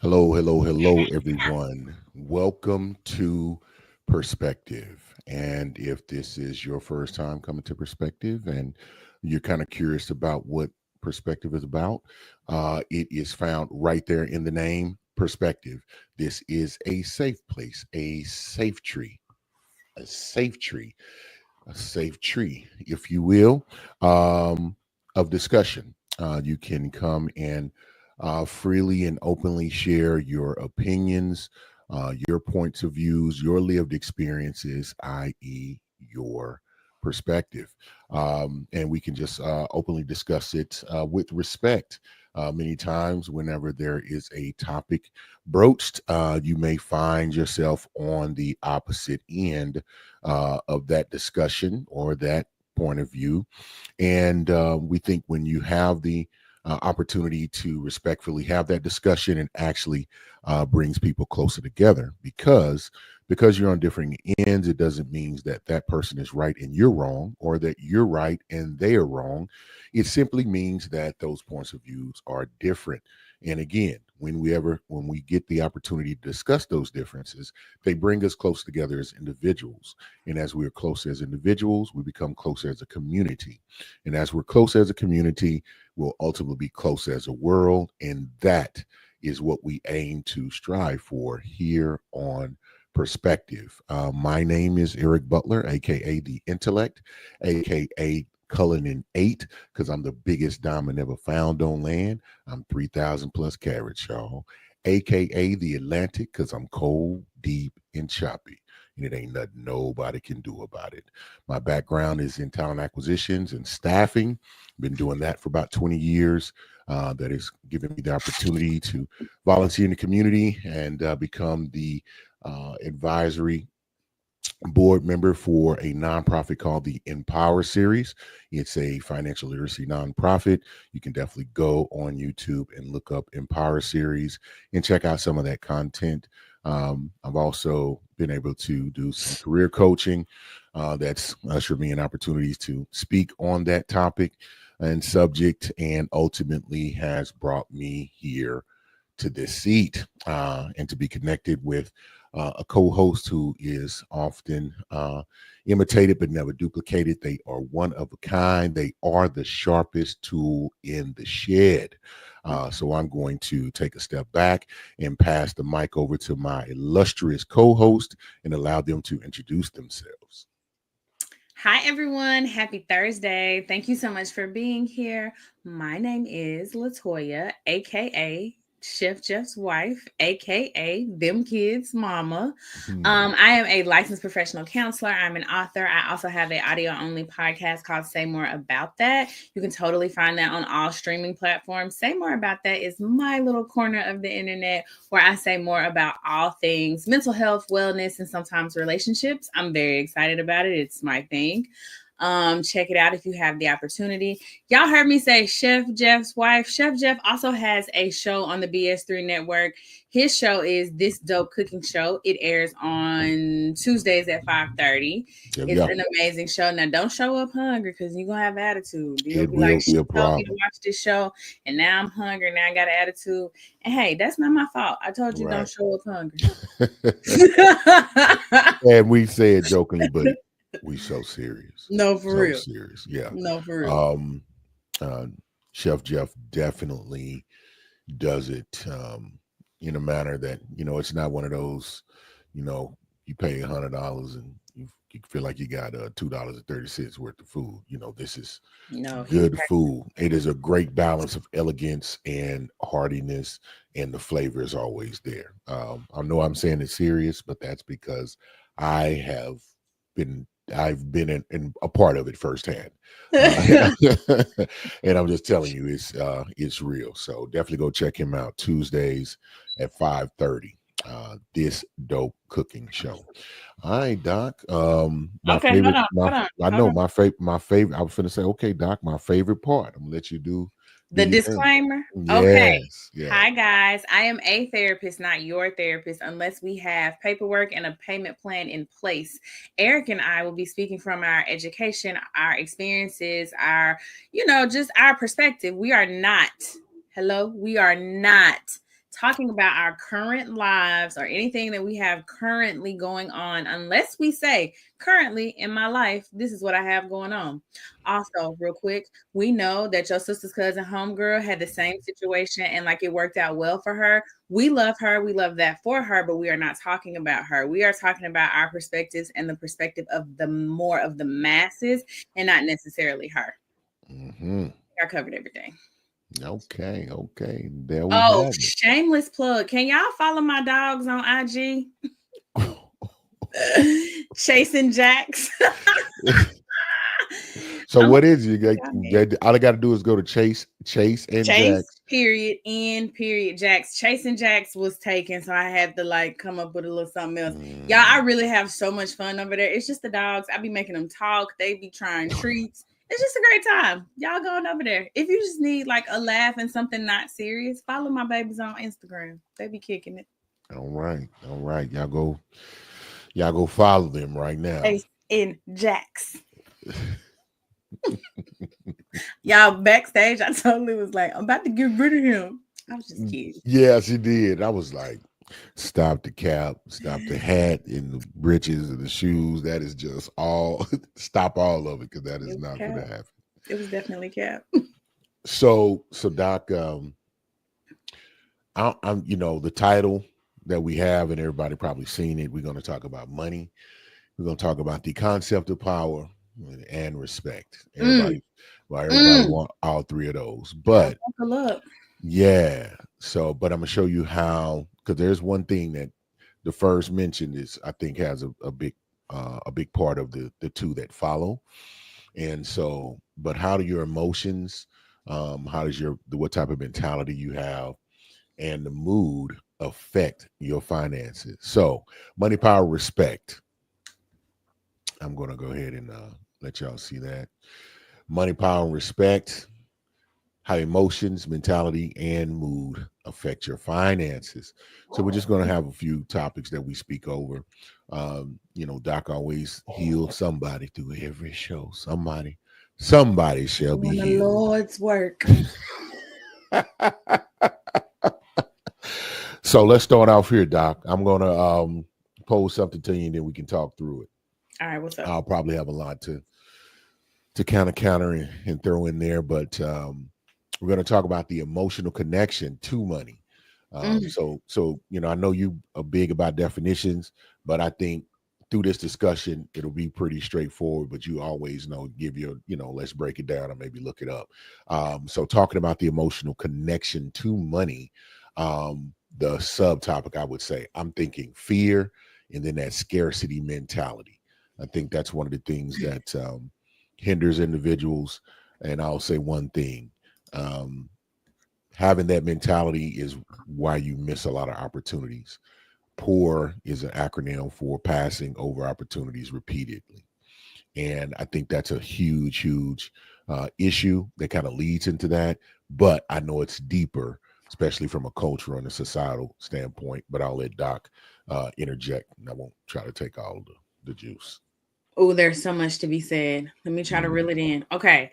Hello, hello, hello, everyone. Welcome to Perspective. And if this is your first time coming to Perspective and you're kind of curious about what Perspective is about, it is found right there in the name Perspective. This is a safe place, a safe tree, a safe tree, a safe tree, if you will, um, of discussion. You can come and freely and openly share your opinions, your points of views, your lived experiences, i.e., your perspective. And we can just openly discuss it with respect. Many times, whenever there is a topic broached, you may find yourself on the opposite end of that discussion or that point of view. And we think when you have the opportunity to respectfully have that discussion, and actually brings people closer together, because you're on differing ends, it doesn't mean that that person is right and you're wrong, or that you're right and they are wrong. It simply means that those points of views are different. And again, when we get the opportunity to discuss those differences, they bring us close together as individuals. And as we're closer as individuals, we become closer as a community. And as we're close as a community, we'll ultimately be close as a world. And that is what we aim to strive for here on Perspective. My name is Eric Butler, aka The Intellect, aka Cullinan 8, because I'm the biggest diamond ever found on land. I'm 3,000 plus carats, y'all. AKA The Atlantic, because I'm cold, deep, and choppy. And it ain't nothing nobody can do about it. My background is in talent acquisitions and staffing. Been doing that for about 20 years. That has given me the opportunity to volunteer in the community and become the advisory board member for a nonprofit called the Empower Series. It's a financial literacy nonprofit. You can definitely go on YouTube and look up Empower Series and check out some of that content. I've also been able to do some career coaching that's ushered me in opportunities to speak on that topic and subject, and ultimately has brought me here to this seat and to be connected with a co-host who is often imitated but never duplicated. They are one of a kind. They are the sharpest tool in the shed. So I'm going to take a step back and pass the mic over to my illustrious co-host and allow them to introduce themselves. Hi, everyone. Happy Thursday. Thank you so much for being here. My name is Latoya, aka Chef Jeff's wife, aka Them Kids Mama. Hmm. I am a licensed professional counselor. I'm an author. I also have an audio only podcast called Say More About That. You can totally find that on all streaming platforms. Say More About That is my little corner of the internet where I say more about all things mental health, wellness, and sometimes relationships. I'm very excited about it. It's my thing. Check it out if you have the opportunity. Y'all heard me say Chef Jeff's wife. Chef Jeff also has a show on the BS3 network. His show is This Dope Cooking Show. It airs on Tuesdays at 5:30. Yep, It's yep. an amazing show. Now don't show up hungry because you're gonna have attitude. You're It gonna be like, will she be a told me to problem. watch this show and now I'm hungry. Now I got an attitude. And hey, that's not my fault. I told you don't Right. show up hungry. And we say it jokingly, but we so serious. No, for So real. serious. Yeah. No, for real. Um uh Chef Jeff definitely does it in a manner that, it's not one of those, you know, you pay $100 and you feel like you got $2.30 worth of food. This is No, he's good food. It is a great balance of elegance and heartiness, and the flavor is always there. I know I'm saying it serious, but that's because I have I've been in a part of it firsthand, practical. and I'm just telling you, it's real. So definitely go check him out Tuesdays at 5:30. This dope cooking show. All right, Doc. My Okay, hold favorite, on, my hold on, I hold know on. my favorite. I was gonna say, okay, Doc, my favorite part. I'm gonna let you do The your thing. disclaimer. Okay. Yes, yes. Hi, guys. I am a therapist, not your therapist, unless we have paperwork and a payment plan in place. Eric and I will be speaking from our education, our experiences, just our perspective. We are not, we are not talking about our current lives or anything that we have currently going on, unless we say, currently in my life, this is what I have going on. Also, real quick, we know that your sister's cousin, homegirl, had the same situation and like it worked out well for her. We love her. We love that for her, but we are not talking about her. We are talking about our perspectives and the perspective of the more of the masses and not necessarily her. Hmm. I covered everything. Okay, okay. There we Oh, have shameless plug. Can y'all follow my dogs on IG? it. Chasing Jacks. So I'm what is you got? like, All I got to do is go to Chase and Chase, Jack's. period, N, period, Jacks. Chasing Jacks was taken, so I had to like come up with a little something else. Y'all, I Mm. really have so much fun over there. It's just the dogs. I be making them talk. They be trying treats. It's just a great time. Y'all going over there. If you just need like a laugh and something not serious, follow my babies on Instagram. They be kicking it. All right, all right. Y'all go follow them right now. Chase and Jacks. Y'all backstage, I totally was like, I'm about to get rid of him. I was just kidding. Yeah, she did. I was like, stop the cap, stop the hat and the breeches and the shoes. That is just all. Stop all of it because that is It was not going to Cap. happen. It was definitely Cap. So Doc, I'm the title that we have, and everybody probably seen it. We're going to talk about money. We're going to talk about the concept of power and respect. Mm, Everybody mm. want all three of those, Gotta but buckle up. yeah. So, but I'm gonna show you how, because there's one thing that the first mentioned is I think has a big part of the two that follow. And so, but how do your emotions, how does what type of mentality you have, and the mood affect your finances? So, money, power, respect. I'm gonna go ahead and let y'all see that. Money, power, and respect, how emotions, mentality, and mood affect your finances. So we're just going to have a few topics that we speak over. Doc always heals somebody through every show. Somebody shall be Doing the healed. Lord's work. So let's start off here, Doc. I'm going to pose something to you, and then we can talk through it. All right, what's up? I'll probably have a lot to kind of counter and throw in there, but we're going to talk about the emotional connection to money. Mm. I know you are big about definitions, but I think through this discussion, it'll be pretty straightforward. But you always give your, let's break it down or maybe look it up. So talking about the emotional connection to money, the subtopic, I would say, I'm thinking fear and then that scarcity mentality. I think that's one of the things that hinders individuals. And I'll say one thing. Um, Having that mentality is why you miss a lot of opportunities. Poor is an acronym for passing over opportunities repeatedly. And I think that's a huge issue that kind of leads into that. But I know it's deeper, especially from a cultural and a societal standpoint. But I'll let Doc interject, and I won't try to take all of the juice. Oh, there's so much to be said. Let me try to Mhm. reel it in. Okay.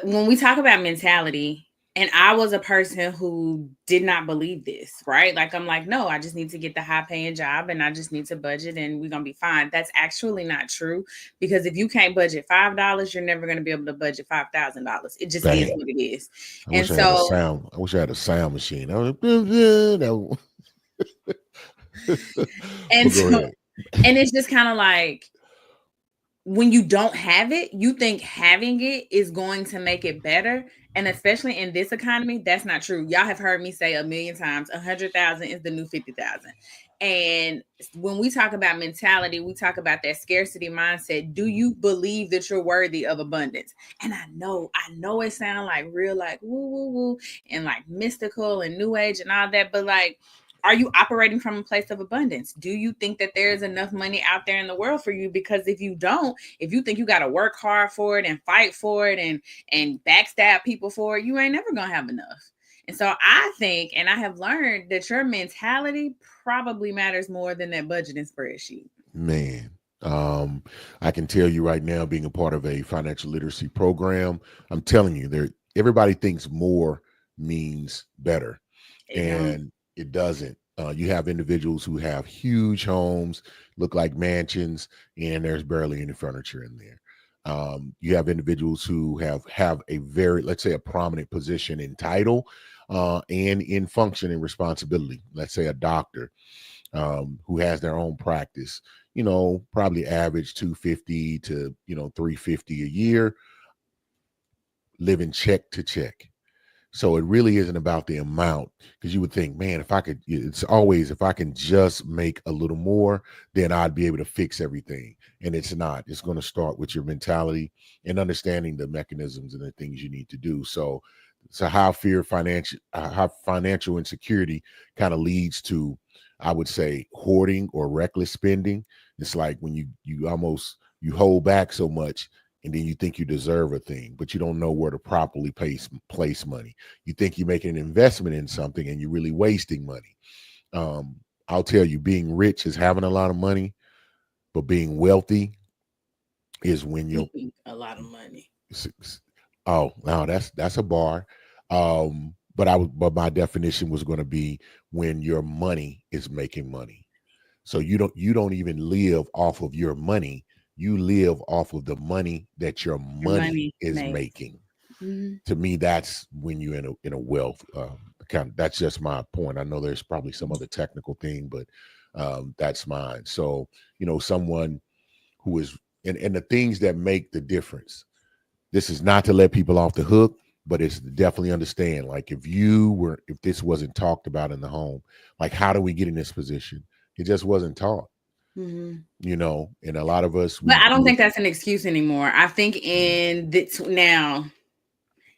When we talk about mentality, and I was a person who did not believe this, right? Like I'm like, no, I just need to get the high paying job and I just need to budget and we're gonna be fine. That's actually not true because if you can't budget $5, you're never gonna be able to budget $5,000. It just is Bam. what it is. I And wish I had a so, sound. I wish I had a sound machine. I was, that and but go so, ahead. and it's just kind of like when you don't have it, you think having it is going to make it better. And especially in this economy, that's not true. Y'all have heard me say a million times, 100,000 is the new 50,000. And when we talk about mentality, we talk about that scarcity mindset. Do you believe that you're worthy of abundance? And I know it sounds like real, like woo, woo, woo, and like mystical and new age and all that. But like, are you operating from a place of abundance? Do you think that there is enough money out there in the world for you? Because if you don't, if you think you got to work hard for it and fight for it and backstab people for it, you ain't never gonna have enough. And so I think, and I have learned that your mentality probably matters more than that budgeting spreadsheet. Man, I can tell you right now, being a part of a financial literacy program, I'm telling you, everybody thinks more means better. It don't. And It doesn't. You have individuals who have huge homes, look like mansions, and there's barely any furniture in there. You have individuals who have a very, let's say, a prominent position in title and in function and responsibility. Let's say a doctor who has their own practice. Probably average 250 to 350 a year, living check to check. So it really isn't about the amount, because you would think, man, if I could, it's always, if I can just make a little more, then I'd be able to fix everything. And it's not. It's going to start with your mentality and understanding the mechanisms and the things you need to do. So how financial insecurity kind of leads to, I would say, hoarding or reckless spending. It's like when you hold back so much, and then you think you deserve a thing, but you don't know where to properly place money. You think you're making an investment in something, and you're really wasting money. I'll tell you, being rich is having a lot of money, but being wealthy is when you're Making a lot of money. oh, now that's a bar. But my definition was going to be when your money is making money. So you don't even live off of your money. You live off of the money that your Your money money is makes. making. Hmm. To me, that's when you're in a wealth account. That's just my point. I know there's probably some other technical thing, but that's mine. So someone who is, and the things that make the difference. This is not to let people off the hook, but it's to definitely understand. Like if this wasn't talked about in the home, like how do we get in this position? It just wasn't taught. Hmm. And a lot of us But we I don't we think that's an excuse anymore. I think in this now,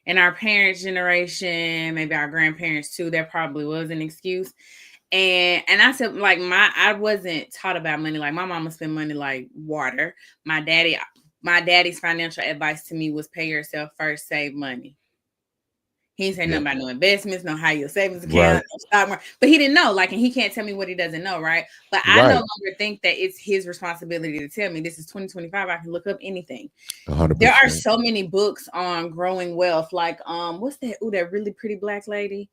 in our parents' generation, maybe our grandparents too, that probably was an excuse. And I said, like, I wasn't taught about money. Like, my mama spent money like water. My daddy, my daddy's financial advice to me was pay yourself first, save money. He didn't say yeah, nothing about no investments, no high yield savings account, right, no stock market. But he didn't know. Like, and he can't tell me what he doesn't know, right? But I no right, longer think that it's his responsibility to tell me. This is 2025. I can look up anything. a hundred There are percent. so many books on growing wealth. Like, what's that? Oh, that really pretty black lady.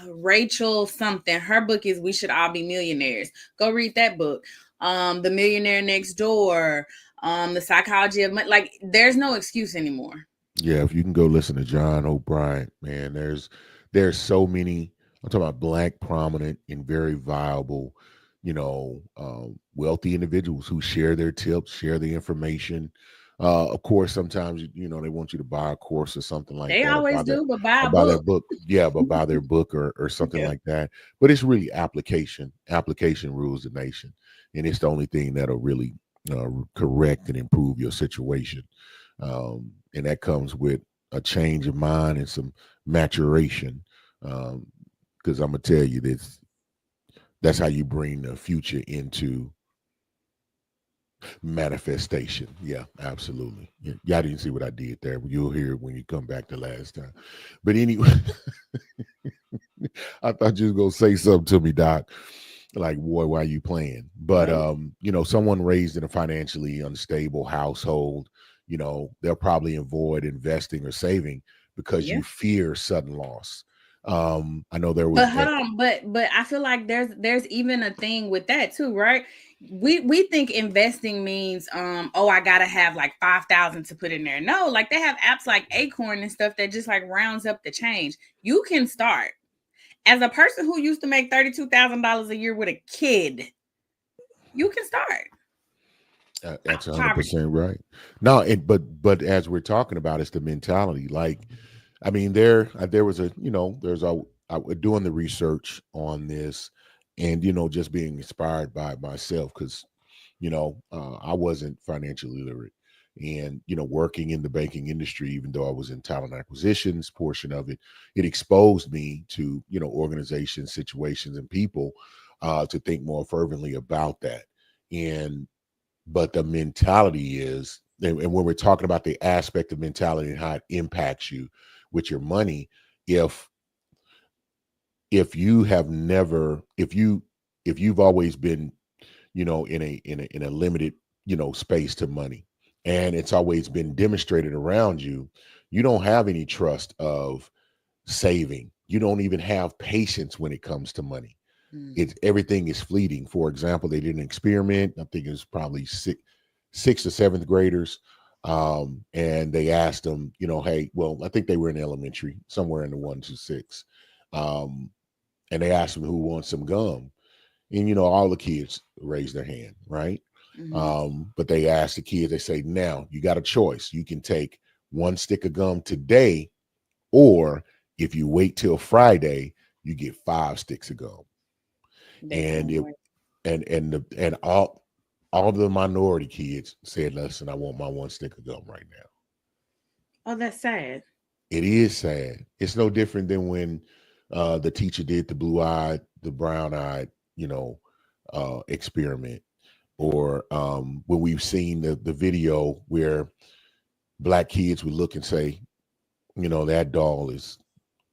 Rachel something. Her book is We Should All Be Millionaires. Go read that book. The Millionaire Next Door. The Psychology of Money. Like, there's no excuse anymore. Yeah, if you can go listen to John O'Brien, man, there's so many. I'm talking about black, prominent, and very viable, wealthy individuals who share their tips, share the information. Of course, sometimes they want you to buy a course or something like They that, always do, but buy or a buy their book. book. Yeah, but buy their book or something Yeah. like that. But it's really application. Application rules the nation, and it's the only thing that'll really correct and improve your situation. And that comes with a change of mind and some maturation. Because I'm gonna tell you that's how you bring the future into manifestation. Yeah, absolutely. Y'all didn't see what I did there, but you'll hear it when you come back the last time. But anyway, I thought you was gonna say something to me, Doc. Like, boy, why are you playing? But Nope. someone raised in a financially unstable household, they'll probably avoid investing or saving because Yeah. you fear sudden loss. I know there But was hold on, but I feel like there's even a thing with that too, right? We think investing means oh, I gotta have like 5,000 to put in there. No, like they have apps like Acorn and stuff that just like rounds up the change. You can start as a person who used to make $32,000 a year with a kid. You can start that's out poverty. 100% right. No, but as we're talking about, it's the mentality. Like, I mean, there was there's I was doing the research on this, and just being inspired by it myself, because I wasn't financially literate, and working in the banking industry, even though I was in talent acquisitions portion of it, it exposed me to organizations, situations, and people to think more fervently about that. And but the mentality is, and when we're talking about the aspect of mentality and how it impacts you with your money, if you have never if you've always been in a limited space to money, and it's always been demonstrated around you, you don't have any trust of saving. you don't even have patience when it comes to money. Mm. It's everything is fleeting. For example, they did an experiment. I think it was probably sixth or seventh graders. And they asked them, hey, well, I think they were in elementary, somewhere in the 1 to 6. Um, and they asked them who wants some gum. And all the kids raised their hand, right? Hmm. But they asked the kids, they say, now you got a choice. You can take one stick of gum today, or if you wait till Friday, you get 5 sticks of gum. They And couldn't it wait. and all of the minority kids said, listen, I want my one stick of gum right now. Oh, that's sad. It is sad. It's no different than when the teacher did the blue-eyed, the brown-eyed, experiment, or when we've seen the video where black kids would look and say, that doll is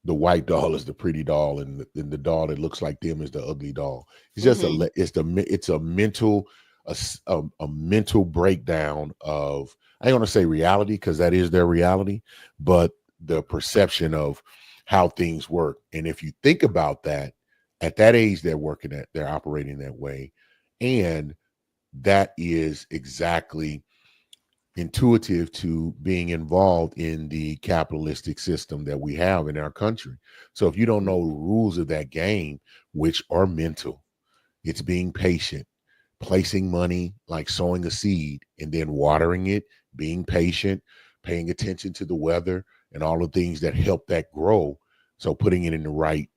the white doll is the pretty doll, and the doll that looks like them is the ugly doll. It's just Hmm. it's a mental a mental breakdown of, I don't want to say reality because that is their reality, but the perception of how things work. And if you think about that, at that age, they're operating that way, and that is exactly intuitive to being involved in the capitalistic system that we have in our country. So if you don't know the rules of that game, which are mental, it's being patient, placing money, like sowing a seed and then watering it, being patient, paying attention to the weather and all the things that help that grow. So putting it in the right,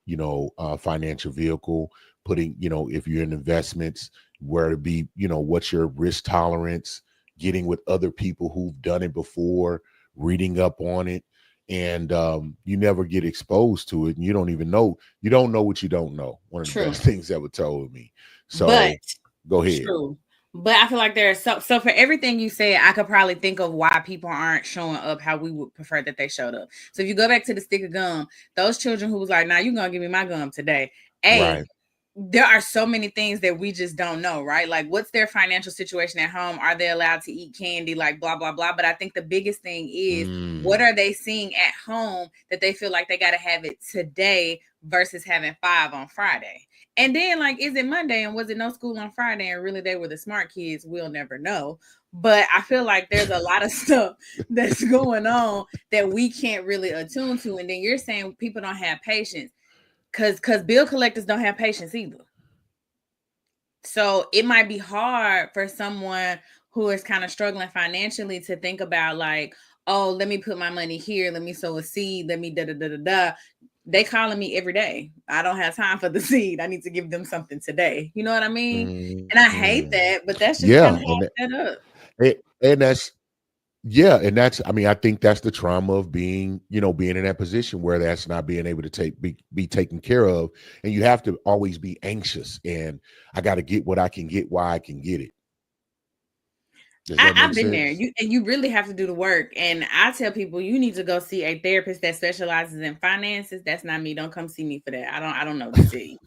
financial vehicle, putting, if you're in investments, where to be, what's your risk tolerance, getting with other people who've done it before, reading up on it. And you never get exposed to it, and you don't know what you don't know. One of the True. best things ever told me. But So go ahead. true. But I feel like there's so for everything you said, I could probably think of why people aren't showing up how we would prefer that they showed up. So if you go back to the stick of gum, those children who was like, "Nah, you gonna give me my gum today." A, Right. there are so many things that we just don't know, right? Like, what's their financial situation at home? Are they allowed to eat candy? Like, blah, blah, blah. But I think the biggest thing is, what Mm, are they seeing at home that they feel like they got to have it today versus having five on Friday? And then, like, is it Monday and was it no school on Friday? And really, they were the smart kids. We'll never know. But I feel like there's a lot of stuff that's going on that we can't really attune to. And then you're saying people don't have patience because bill collectors don't have patience either. So it might be hard for someone who is kind of struggling financially to think about like, oh, let me put my money here, let me sow a seed, let me da da da da da. They calling me every day. I don't have time for the seed. I need to give them something today. You know what I mean? And I hate mm. that, but that's just kind Yeah, of how it's set up. and that's yeah, and that's, I mean, I think that's the trauma of being, being in that position where that's not being able to be taken care of, and you have to always be anxious, and I got to get what I can get while I can get it. Does that make I've been there. sense? You really have to do the work. And I tell people you need to go see a therapist that specializes in finances. That's not me. Don't come see me for that. I don't know to tell you.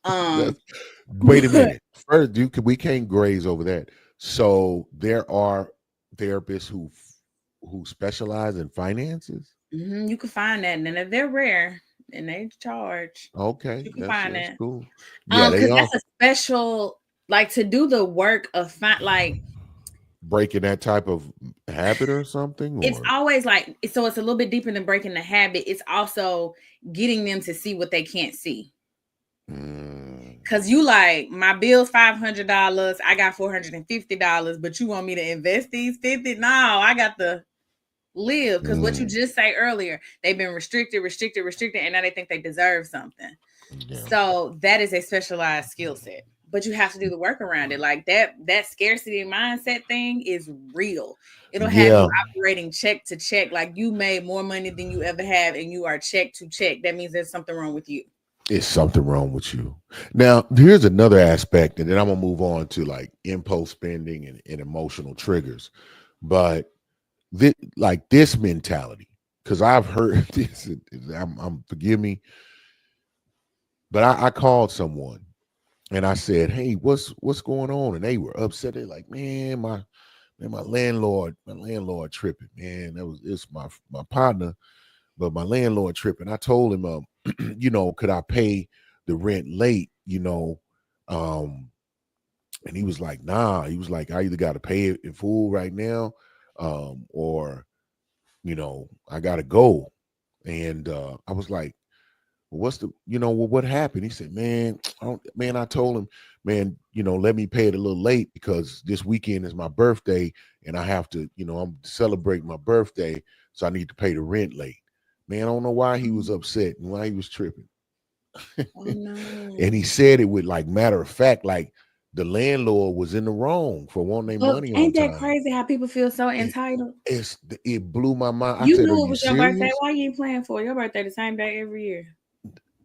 Um, That's, wait a minute. First, we can't graze over that. So there are therapists who specialize in finances. you can find that, and then if they're rare and they charge, Okay, you can find that's that. cool. Yeah, they Because are that's a special like to do the work of like breaking that type of habit or something, it's or always like so it's a little bit deeper than breaking the habit. It's also getting them to see what they can't see. mm, Cause you like my bill's $500. I got $450, but you want me to invest these 50? No, I got to live. Cause what you mm, just say earlier, they've been restricted, and now they think they deserve something. yeah, So that is a specialized skill set. But you have to do the work around it. Like that scarcity mindset thing is real. It'll have you yeah, operating check to check. Like you made more money than you ever have, and you are check to check. That means there's something wrong with you. it's something wrong with you. Now, here's another aspect, and then I'm gonna move on to like impulse spending and emotional triggers. But like this mentality, because I've heard this. I'm forgive me, but I called someone and I said, "Hey, what's going on?" And they were upset. They're like, "Man, my landlord tripping. Man, it's my partner, but my landlord tripping." I told him, could I pay the rent late? Um, and he was like, nah. He was like, I either got to pay it in full right now, or I got to go. And I was like, well, what happened? He said, man, I told him, man, let me pay it a little late because this weekend is my birthday and I have to, I'm celebrating my birthday, so I need to pay the rent late. Man, I don't know why he was upset and why he was tripping. Oh no. And he said it with like matter of fact, like the landlord was in the wrong for wanting their But money on ain't that time. crazy how people feel so It, entitled? it blew my mind. I You said, "Are knew it you was your birthday. serious?" Why you ain't playing for your birthday the same day every year?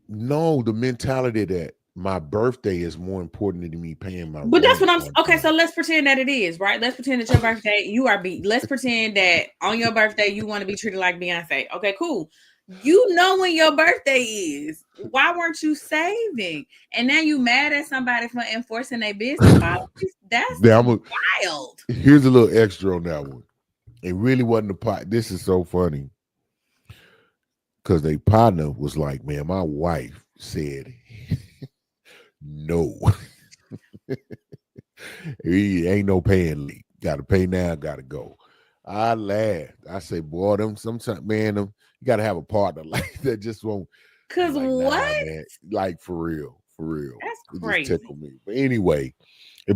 No, the mentality that my birthday is more important than me paying my But that's rent what I'm on okay. So time. let's pretend that it is right. Let's pretend that your birthday, you are be. Let's pretend that on your birthday you want to be treated like Beyonce. Okay, cool. You know when your birthday is. Why weren't you saving? And now you mad at somebody for enforcing their business policies? That's Now wild. here's a little extra on that one. It really wasn't a pot. This is so funny because their partner was like, "Man, my wife said no. He ain't no paying late. Got to pay now. Got to go." I laughed. I say, "Boy, them sometimes, man, you got to have a partner like that. Just won't be Cause like, what? nah, man. Like for real, for real. That's It just crazy. tickled me." But anyway,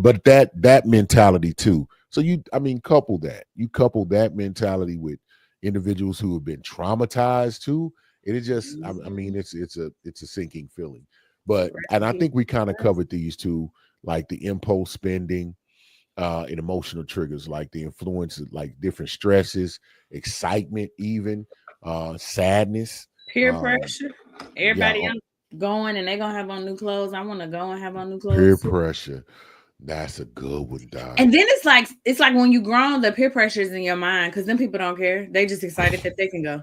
but that mentality too. So you couple that mentality with individuals who have been traumatized too, and it just I Mhm. mean it's a sinking feeling. But Rest and in I peace. think we kind of Rest. covered these two, like the impulse spending, and emotional triggers, like the influence of like different stresses, excitement, even sadness. Peer Um, pressure. yeah, Everybody else going and they gonna have on new clothes. I want to go and have on new peer clothes too. pressure. That's a good one, Doc. And then it's like when you grown, the peer pressure is in your mind because then people don't care. They just excited that they can go.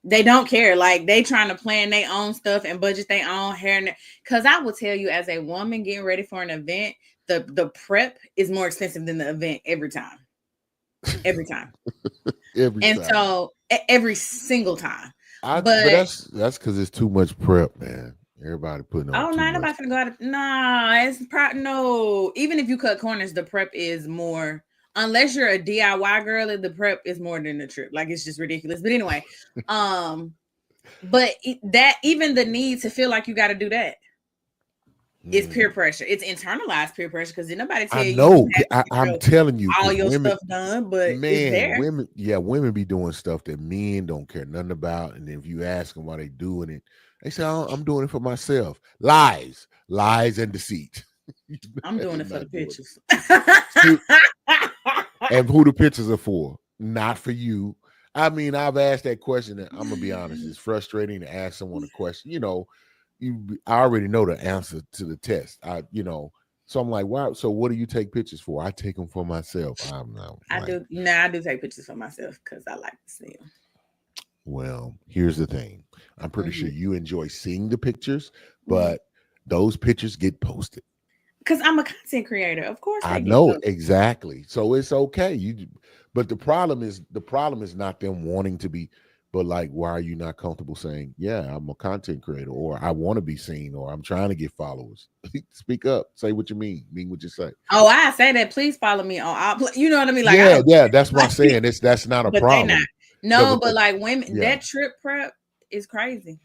They don't care. Like they trying to plan their own stuff and budget their own hair. Because I will tell you, as a woman getting ready for an event, the prep is more expensive than the event every time. Every time. Every And time. so every single time. But But that's because it's too much prep, man. Everybody putting on oh no, too ain't much. nobody finna go out. Nah, no. Even if you cut corners, the prep is more. Unless you're a DIY girl, the prep is more than the trip. Like it's just ridiculous. But anyway, um, but that even the need to feel like you got to do that is peer Mm. pressure. It's internalized peer pressure because did nobody I tell you you know. had to get I'm telling you, all because your women, stuff done, but it's man, there. women, yeah, women be doing stuff that men don't care nothing about. And if you ask them why they doing it, they say, "Oh, I'm doing it for myself." Lies, lies, and deceit. I'm doing They're it for the not doing pictures. it. And who the pictures are for? Not for you. I mean, I've asked that question, and I'm gonna be honest, it's frustrating to ask someone a question. I already know the answer to the test. So I'm like, wow. So what do you take pictures for? I take them for myself. I'm not I like, do. Nah, I do take pictures for myself because I like to see them. well, here's the thing. I'm pretty sure Mhm. you enjoy seeing the pictures, Mhm. but those pictures get posted. Because I'm a content creator. Of course I they get know posted. exactly. So it's okay. But the problem is not them wanting to be, but like, why are you not comfortable saying, yeah, I'm a content creator, or I want to be seen, or I'm trying to get followers? Speak up. Say what you mean what you say. Oh, I say that. Please follow me on all. You know what I mean? Like Yeah, I, yeah. That's what I'm like, saying. That's not a but they not. problem. The, No, but but the, like women, yeah, that trip prep is crazy.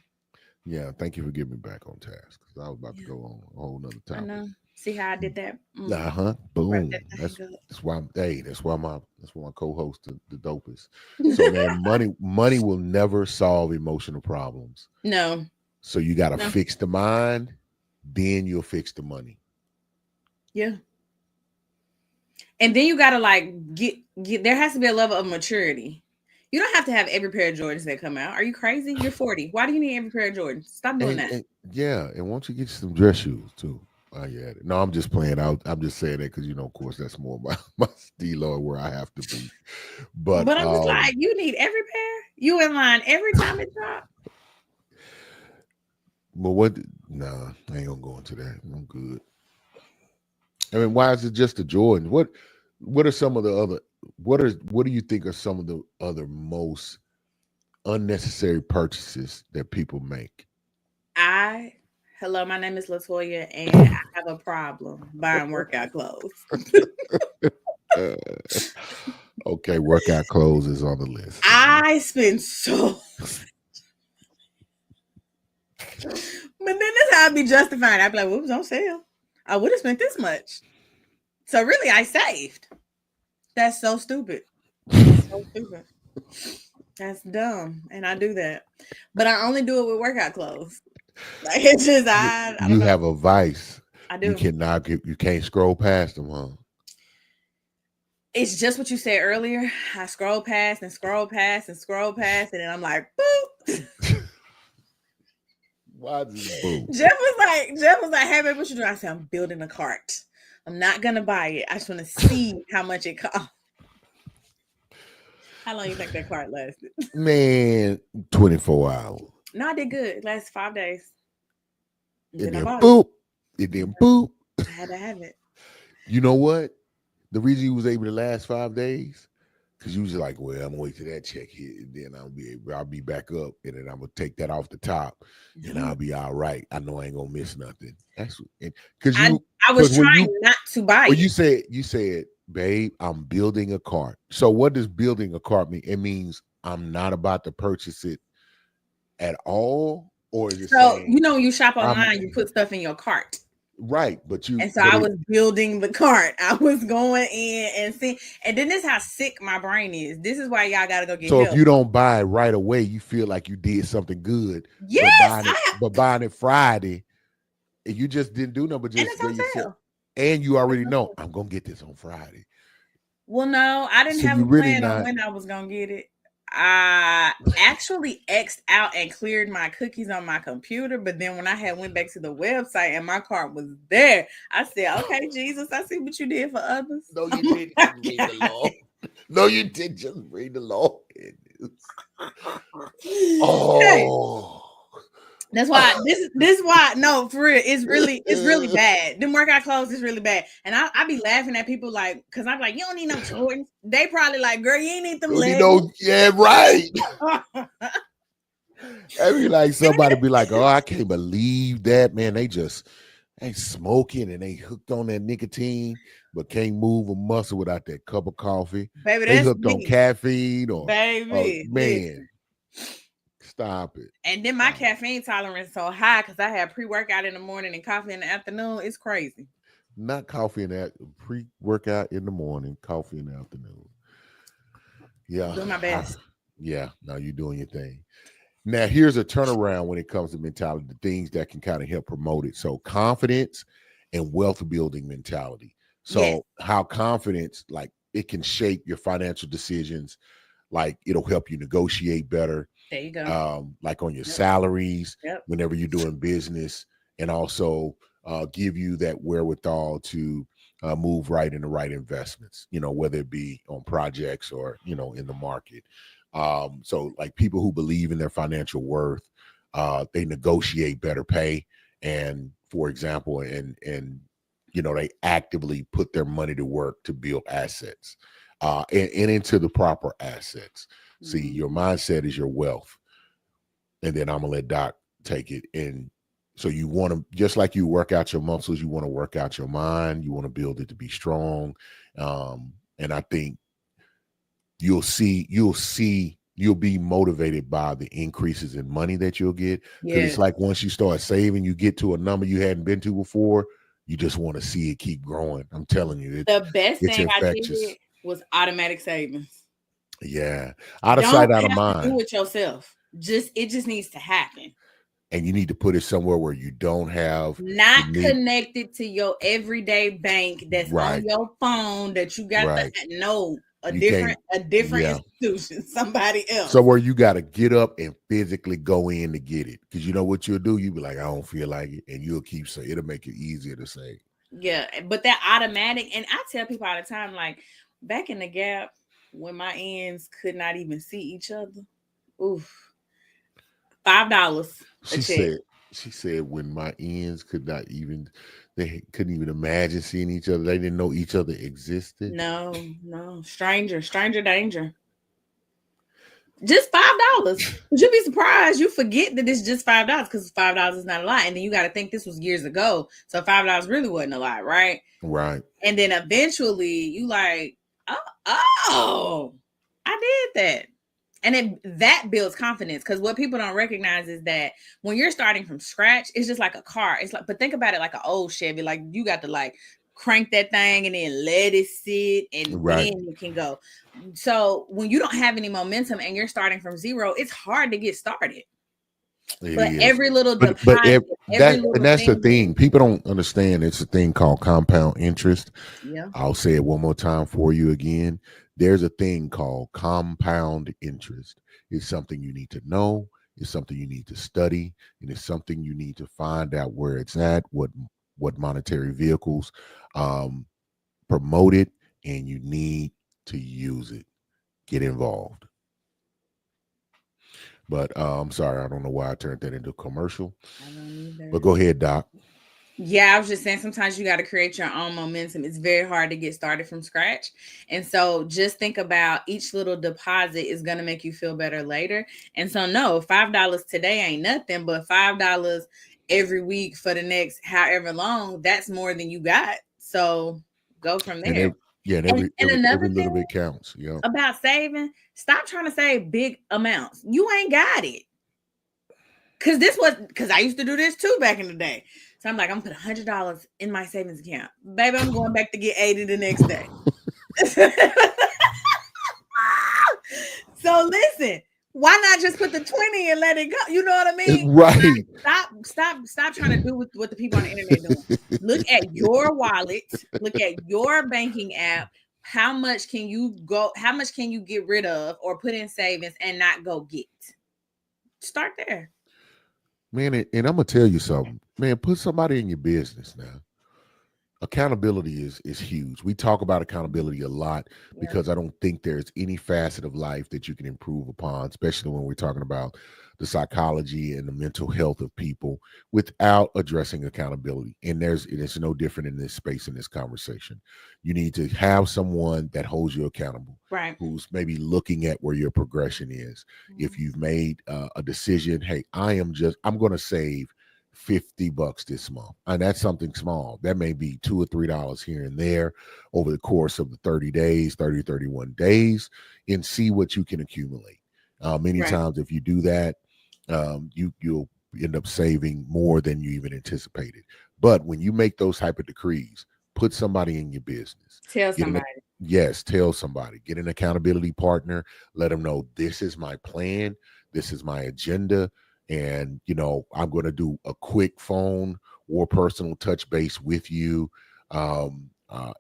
yeah. Thank you for getting me back on task because I was about to Yeah, go on a whole nother I topic. know. See how I did that? Uh-huh. Wrap Boom. that thing That's up. that's why I'm hey, that's why my co-host the dopest. So man, money will never solve emotional problems. No, So you gotta no, fix the mind, then you'll fix the money. yeah. And then you gotta like get. There has to be a level of maturity. You don't have to have every pair of Jordans that come out. Are you crazy? You're 40. Why do you need every pair of Jordans? Stop doing And, that. and yeah, and won't you get you some dress shoes too? Oh yeah. No, I'm just playing out. I'm just saying that because of course, that's more my, my stilo or where I have to be. But But I'm just like, you need every pair. You in line every time it drops. but what nah, I ain't gonna go into that. I'm good. I mean, why is it just the Jordans? What are some of the other what do you think are some of the other most unnecessary purchases that people make? I Hello, my name is Latoya, and I have a problem buying workout clothes. Uh, okay, workout clothes is on the list. I spend so, but then this how I be justified. I'd be like, "Whoops, on sale. I would have spent this much." So really, I saved. That's so stupid. That's so stupid. That's dumb, and I do that. But I only do it with workout clothes. Like it's just you, I don't you know. have a vice. I You do. cannot get. You can't scroll past them, huh? It's just what you said earlier. I scroll past and scroll past and scroll past, and then I'm like, boop. Why is it boo? Jeff was like, hey, babe, what you doing? I said, I'm building a cart. I'm not gonna buy it. I just want to see how much it costs. How long you think that cart lasted? Man, 24 hours. No, I did good. It lasted 5 days. And And then I then bought it. boop. And then boop. I had to have it. You know what? The reason you was able to last 5 days, because you was like, well, I'm gonna wait till that check hit, and then I'll be back up, and then I'm gonna take that off the top, and No. I'll be all right. I know I ain't gonna miss nothing. That's because I you I because was trying not to buy well, it. you said, babe, I'm building a cart. So what does building a cart mean? It means I'm not about to purchase it at all, or is it So saying when you shop I'm online, you put stuff in your cart. right, And so but I it was building the cart. I was going in and seeing, and then this is how sick my brain is. This is why y'all gotta go get so if help. you don't buy it right away, you feel like you did something good, Yes, but buying it Friday, and you just didn't do nothing but and just it's get on yourself, sale. and you It's already on know sale. I'm gonna get this on Friday. Well, no, I didn't So have you a really plan on not. when I was gonna get it. I actually X'd out and cleared my cookies on my computer, but then when I had went back to the website and my cart was there, I said, "Okay, Jesus, I see what you did for others." No, you I'm didn't like, just read the law. No, you did just read the law. hey, Oh. that's why this is why no for real it's really bad. Them workout clothes is really bad, and I be laughing at people like because I'm like you don't need no Jordans. They probably like girl you ain't need them Don't you leggings. know? Yeah, right. I mean, like somebody be like, "Oh, I can't believe that, man. They smoking and they hooked on that nicotine, but can't move a muscle without that cup of coffee. Baby, They that's hooked on me, caffeine, or oh baby. man, Listen, stop it, and then my stop it. caffeine tolerance so high because I have pre workout in the morning and coffee in the afternoon. It's crazy. Not coffee in that pre-workout in the morning, coffee in the afternoon. I'm Yeah, doing my best. yeah. Now you're doing your thing. Now, here's a turnaround when it comes to mentality, the things that can kind of help promote it. So, confidence and wealth building mentality. Yes, So, how confidence, like, it can shape your financial decisions, like, it'll help you negotiate better, there you go. like on your Yep, salaries yep. whenever you're doing business, and also give you that wherewithal to move right in the right investments, whether it be on projects or, in the market. So, like people who believe in their financial worth, they negotiate better pay. And for example, they actively put their money to work to build assets and into the proper assets. See, your Mhm. mindset is your wealth. And then I'm gonna let Doc take it. And so you want to, just like you work out your muscles, you want to work out your mind. You want to build it to be strong. And I think you'll be motivated by the increases in money that you'll get, because it's Yes. like once you start saving, you get to a number you hadn't been to before. You just want to see it keep growing. I'm telling you, The best it's thing I did infectious. was automatic savings. Yeah, out of sight, Don't out of have to do mind. it yourself. It just needs to happen. And you need to put it somewhere where you don't have the Not need. connected to your everyday bank that's on Right, your phone that you got to right. know a You different can't. a different Yeah. institution, somebody So else. where you got to get up and physically go in to get it, because you know what you'll do. You'll be like, I don't feel like it, and you'll keep saying it'll make it easier to say. Yeah, but that automatic, and I tell people all the time, like back in the gap when my ends could not even see each other. Oof, $5 a She check. said. She said when my ends they couldn't even imagine seeing each other. They didn't know each other existed. No, no, stranger danger. Just $5. But you'd be surprised. You forget that it's just $5 because $5 is not a lot. And then you got to think this was years ago. So $5 really wasn't a lot, right? Right. And then eventually you like, oh, I did that. And that builds confidence because what people don't recognize is that when you're starting from scratch, it's just like a car. It's like, but think about it like an old Chevy. Like you got to like crank that thing and then let it sit and Right. then it can go. So when you don't have any momentum and you're starting from zero, it's hard to get started. It But is. every little But deposit, every that and little that's the thing, thing. People don't understand. It's a thing called compound interest. yeah, I'll say it one more time for you again. There's a thing called compound interest. It's something you need to know. It's something you need to study, and it's something you need to find out where it's at, what monetary vehicles um, promote it, and you need to use it. Get involved. But I'm sorry, I don't know why I turned that into a commercial. I don't But either. go ahead, Doc. Yeah, I was just saying sometimes you got to create your own momentum. It's very hard to get started from scratch. And so just think about each little deposit is going to make you feel better later. And so, no, $5 today ain't nothing, but $5 every week for the next however long, that's more than you got. So go from And there. yeah, and And every another little thing bit counts. Yeah. about saving, stop trying to save big amounts. You ain't got it. Because I used to do this too back in the day. So I'm like, I'm gonna put $100 in my savings account. Baby, I'm going back to get 80 the next day. So listen, why not just put the 20 and let it go? You know what I mean? Right. Stop trying to do what the people on the internet doing. Look at your wallet, look at your banking app. How much can you get rid of or put in savings and not go get? Start there. Man, and I'm gonna tell you something. Man, put somebody in your business now. Accountability is huge. We talk about accountability a lot Yeah. because I don't think there's any facet of life that you can improve upon, especially when we're talking about the psychology and the mental health of people without addressing accountability. And it's no different in this space in this conversation. You need to have someone that holds you accountable, Right. who's maybe looking at where your progression is. If you've made a decision, hey, I'm going to save $50 this month. And that's something small. That may be $2 or $3 here and there over the course of the 30 days, 31 days, and see what you can accumulate. Many Right. times, if you do that, you'll end up saving more than you even anticipated. But when you make those type of decrees, put somebody in your business. Tell Get an somebody. Yes, tell somebody. Get an accountability partner. Let them know this is my plan. This is my agenda, and I'm going to do a quick phone or personal touch base with you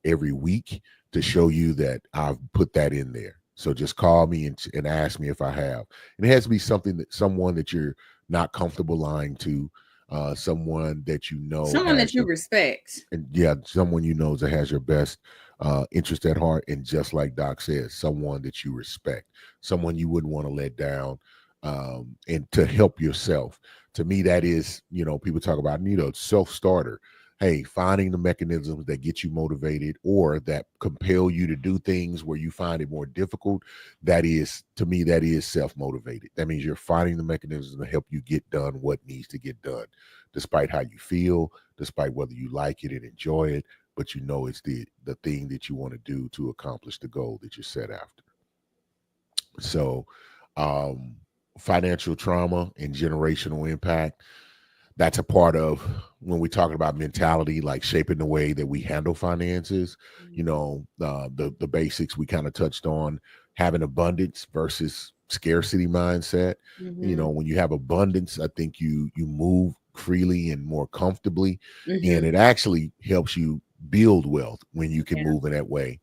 every week to show you that I've put that in there. So just call me and ask me if I have. And it has to be someone that you're not comfortable lying to, someone that Someone that has you your, respect. and yeah, someone that has your best interest at heart, and just like Doc says, someone that you respect, someone you wouldn't want to let down, and to help yourself. To me, that is, people talk about need a self starter. Hey, finding the mechanisms that get you motivated or that compel you to do things where you find it more difficult. That is, to me, that is self motivated. That means you're finding the mechanisms to help you get done what needs to get done, despite how you feel, despite whether you like it and enjoy it, but it's the thing that you want to do to accomplish the goal that you're set after. So, um, financial trauma and generational impact, that's a part of when we're talking about mentality, like shaping the way that we handle finances. The basics we kind of touched on, having abundance versus scarcity mindset. Mm-hmm. When you have abundance, I think you move freely and more comfortably, and Mm-hmm. it actually helps you build wealth when you can Yeah. move in that way.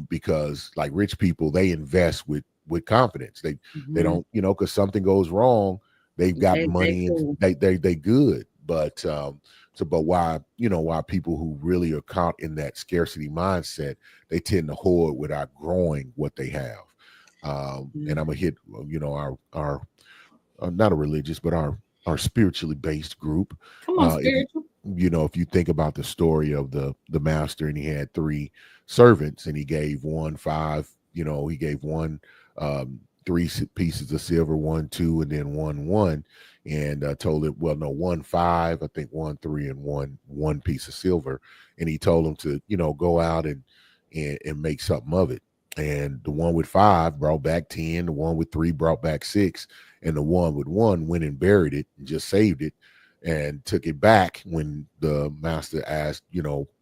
Because like rich people, they invest with confidence. They Mm-hmm. don't, because something goes wrong, they've got They money and cool. they good. But but why people who really are caught in that scarcity mindset, they tend to hoard without growing what they have. And Mm. I'm gonna hit our not a religious, but our spiritually based group. Come on, If spiritual. if you think about the story of the master, and he had three servants, and he gave one five, he gave one pieces of silver, 1 2, and then 1 1, and told him, well, no, 1 5, I think 1 3, and one piece of silver, and he told him to go out and make something of it. And the one with 5 brought back 10, the one with 3 brought back 6, and the one with 1 went and buried it and just saved it and took it back when the master asked,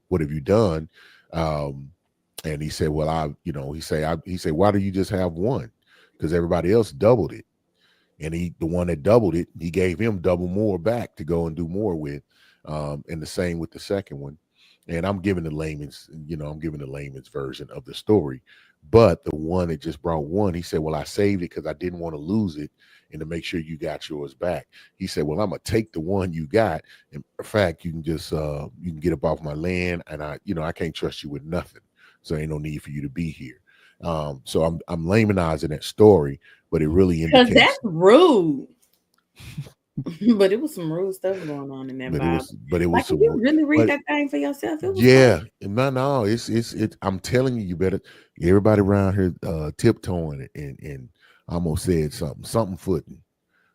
what have you done? And he said, well, he said, why do you just have one? Because everybody else doubled it. And the one that doubled it, he gave him double more back to go and do more with. And the same with the second one. And I'm giving the layman's version of the story. But the one that just brought one, he said, well, I saved it because I didn't want to lose it and to make sure you got yours back. He said, well, I'm going to take the one you got. And in fact, you can just, you can get up off my land, and I can't trust you with nothing. So ain't no need for you to be here. So I'm laymanizing that story, but it really indicates because that's rude. But it was some rude stuff going on in that Bible. But it was like, you really read that thing for yourself? It was crazy. No, it's I'm telling you better. Everybody around here tiptoeing and almost said something footing.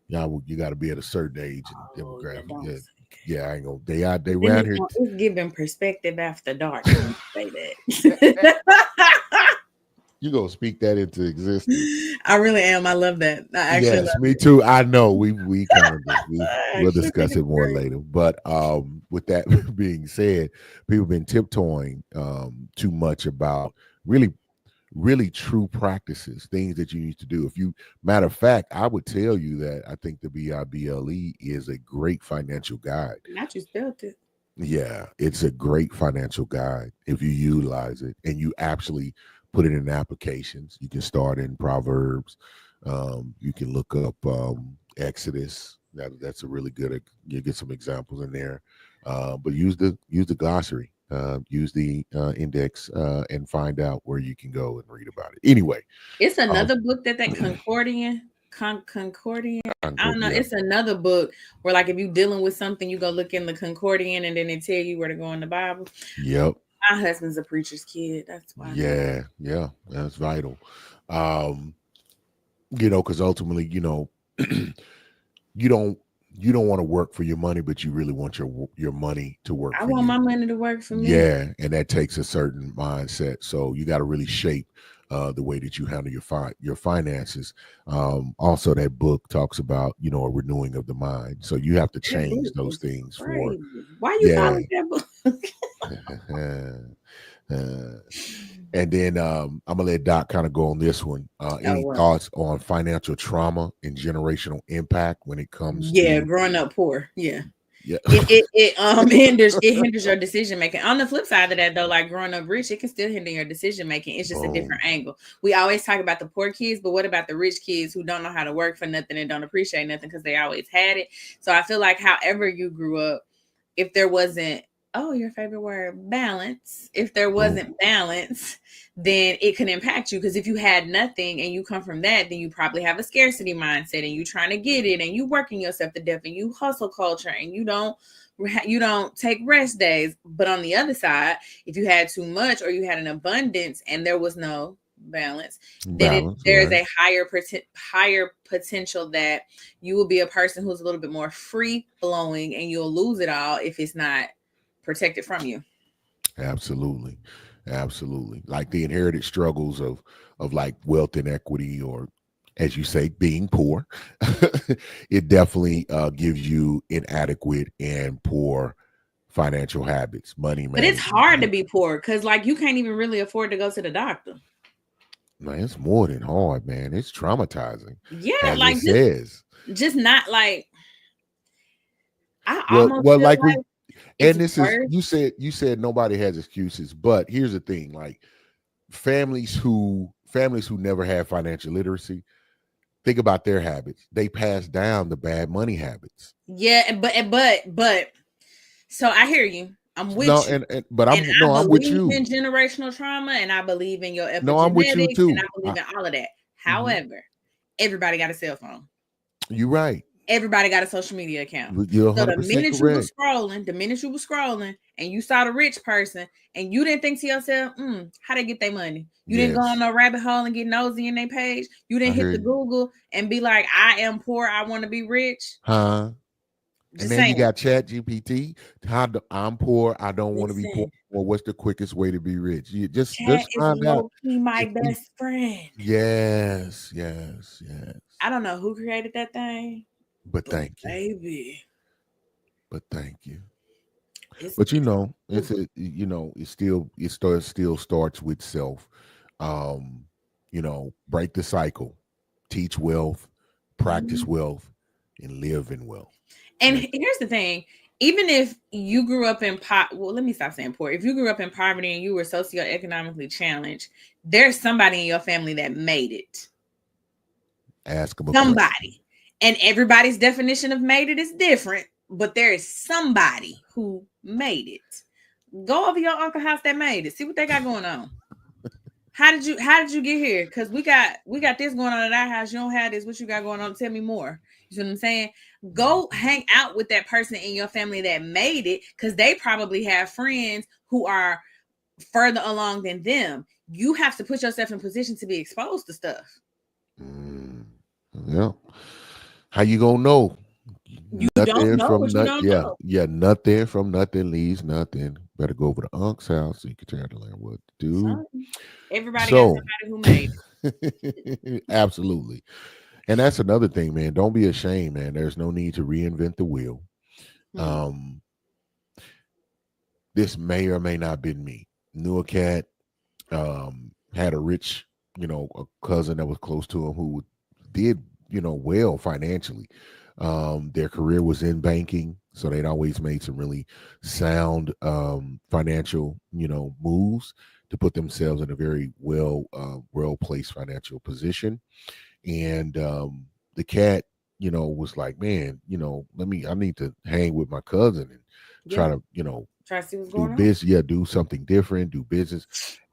You got to be at a certain age and demographic. Yeah, I ain't gonna. They around here. It's giving perspective after dark. Say that. You gonna speak that into existence? I really am. I love that. Yes, me too. I know. We kind of we'll discuss it more later. But with that being said, people have been tiptoeing too much about really true practices, things that you need to do. Matter of fact, I would tell you that I think the BIBLE is a great financial guide. Not you spelled it. Yeah, it's a great financial guide if you utilize it and you actually put it in applications. You can start in Proverbs. You can look up Exodus. That's a really good. You get some examples in there. But use the glossary. Use the index and find out where you can go and read about it. Anyway, it's another book that Concordian. Concordian. I don't know. Yeah. It's another book where, like, if you're dealing with something, you go look in the Concordian, and then they tell you where to go in the Bible. Yep. My husband's a preacher's kid. That's why. Yeah, that's vital. Because ultimately, you don't want to work for your money, but you really want your money to work. I want my money to work for me. Yeah, and that takes a certain mindset. So you got to really shape the way that you handle your finances. Also, that book talks about a renewing of the mind. So you have to change those things for. Why you calling that book? And then I'm gonna let Doc kind of go on this one. Any thoughts on financial trauma and generational impact when it comes to growing up poor? Yeah. It hinders your decision making. On the flip side of that, though, like growing up rich, it can still hinder your decision making. It's just a different angle. We always talk about the poor kids, but what about the rich kids who don't know how to work for nothing and don't appreciate nothing because they always had it? So I feel like however you grew up, if there wasn't your favorite word, balance. If there wasn't balance, then it can impact you. Because if you had nothing and you come from that, then you probably have a scarcity mindset and you trying to get it and you working yourself to death and you hustle culture and you don't take rest days. But on the other side, if you had too much or you had an abundance and there was no balance, then there's a higher potential that you will be a person who's a little bit more free flowing and you'll lose it all if it's not protected from you. Absolutely. Like the inherited struggles of like wealth inequity, or as you say, being poor. It definitely gives you inadequate and poor financial habits, money management. But it's hard to be poor because, like, you can't even really afford to go to the doctor. Man, it's more than hard, man. It's traumatizing. Yeah, like it says, just not like. And this is you said nobody has excuses, but here's the thing: like families who never had financial literacy, think about their habits. They pass down the bad money habits. Yeah, but so I hear you. I'm with you. I'm with you. In generational trauma, and I believe in your epigenetics, no, I'm with you too. And I believe in all of that. However, everybody got a cell phone. You're right. everybody got a social media account. You're So the 100% minute you were correct. scrolling, and you saw the rich person and you didn't think to yourself, how they get their money? You didn't go on Yes, no rabbit hole and get nosy in their page. You I didn't hit hear the you. Google and be like, I am poor, I want to be rich. Huh? And Just then you saying. got Chat GPT. I'm poor. I don't want to be poor. Listen, Well, what's the quickest way to be rich? You chat just is find out. low key my If you, best friend. yes, yes, yes. I don't know who created that thing, But but thank you. baby, But thank you. But it's oof. it still starts with self. Um, break the cycle, teach wealth, practice Mhm. wealth, and live in wealth. And And here's the thing: even if you grew up in well, let me stop saying poor. If you grew up in poverty and you were socioeconomically challenged, there's somebody in your family that made it. ask them a question. Somebody, and everybody's definition of made it is different, but there is somebody who made it. Go over your uncle house that made it. See what they got going on. How did you get here? Because we got this going on at our house. You don't have this. What you got going on? Tell me more. You see what I'm saying? Go hang out with that person in your family that made it, because they probably have friends who are further along than them. You have to put yourself in position to be exposed to stuff. Mm, yeah. How you gonna know? You don't Nothing know from what you nut. don't Yeah, know. yeah. Nothing from nothing leaves nothing. Better go over to Unc's house so you can tell the land what to do. Son, everybody got So, somebody who made absolutely. And that's another thing, man. Don't be ashamed, man. There's no need to reinvent the wheel. it. Um, this may or may not been me. Knew a cat, had a rich, a cousin that was close to him who did, well financially. Their career was in banking, so they'd always made some really sound financial, moves to put themselves in a very well placed financial position. And the cat, was like, man, I need to hang with my cousin and try Yeah, to, try to see what's do going on. business, yeah, do something different, do business.